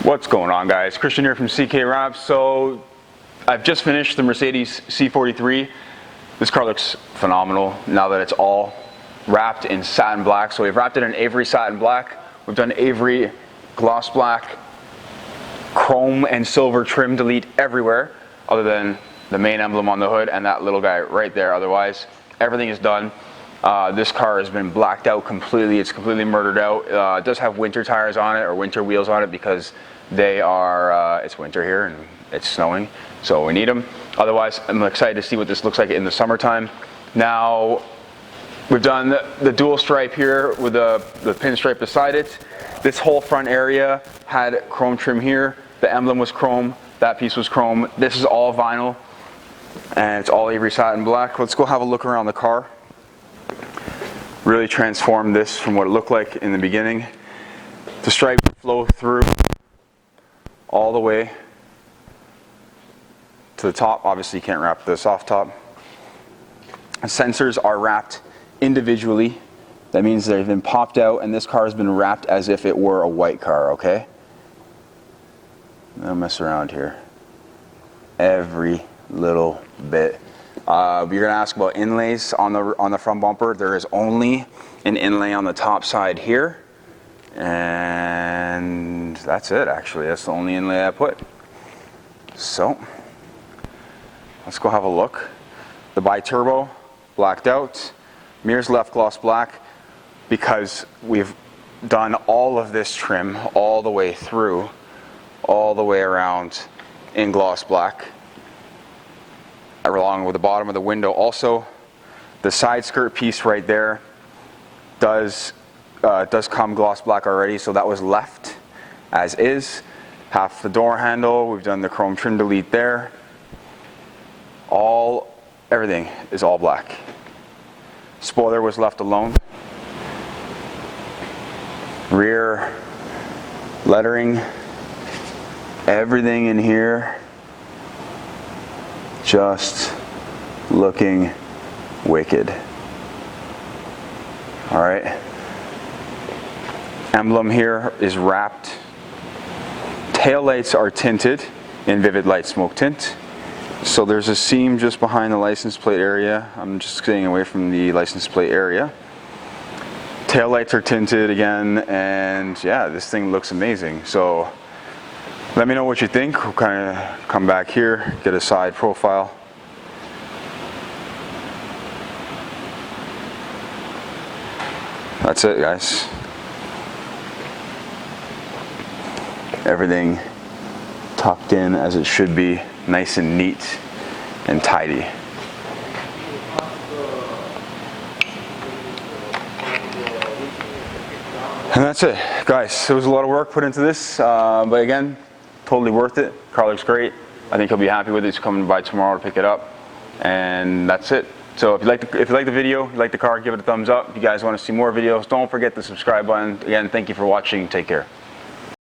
What's going on, guys? Christian here from CK Wraps. So I've just finished the Mercedes C43. This car looks phenomenal now that it's all wrapped in satin black. So we've wrapped it in Avery satin black. We've done Avery gloss black, chrome and silver trim delete everywhere other than the main emblem on the hood and that little guy right there. Otherwise, everything is done. This car has been blacked out completely. It's completely murdered out. It does have winter tires on it, or winter wheels on it, because they are, it's winter here and it's snowing, so we need them. Otherwise, I'm excited to see what this looks like in the summertime. Now, we've done the dual stripe here with the pinstripe beside it. This whole front area had chrome trim here. The emblem was chrome. That piece was chrome. This is all vinyl, and it's all Avery satin black. Let's go have a look around the car. Really transformed this from what it looked like in the beginning. The stripes flow through all the way to the top. Obviously you can't wrap the soft top. The sensors are wrapped individually. That means they've been popped out, and this car has been wrapped as if it were a white car, okay? Don't mess around here. Every little bit. You're gonna ask about inlays on the front bumper. There is only an inlay on the top side here, and that's it. Actually, that's the only inlay I put. So let's go have a look. The bi-turbo blacked out. Mirrors left gloss black because we've done all of this trim all the way through, all the way around in gloss black, along with the bottom of the window. Also, the side skirt piece right there does come gloss black already, so that was left as is. Half the door handle, we've done the chrome trim delete there. Everything is all black. Spoiler was left alone. Rear lettering, everything in here just looking wicked. All right. Emblem here is wrapped. Tail lights are tinted in Vivid Light Smoke Tint. So there's a seam just behind the license plate area. I'm just staying away from the license plate area. Tail lights are tinted again, and yeah, this thing looks amazing. So let me know what you think. We'll kind of come back here, get a side profile. That's it, guys. Everything tucked in as it should be, nice and neat and tidy. And that's it, guys. There was a lot of work put into this, but again, totally worth it. Car looks great. I think he'll be happy with it. He's coming by tomorrow to pick it up, and that's it. So if you like the video, you like the car, give it a thumbs up. If you guys want to see more videos, don't forget the subscribe button. Again, thank you for watching. Take care.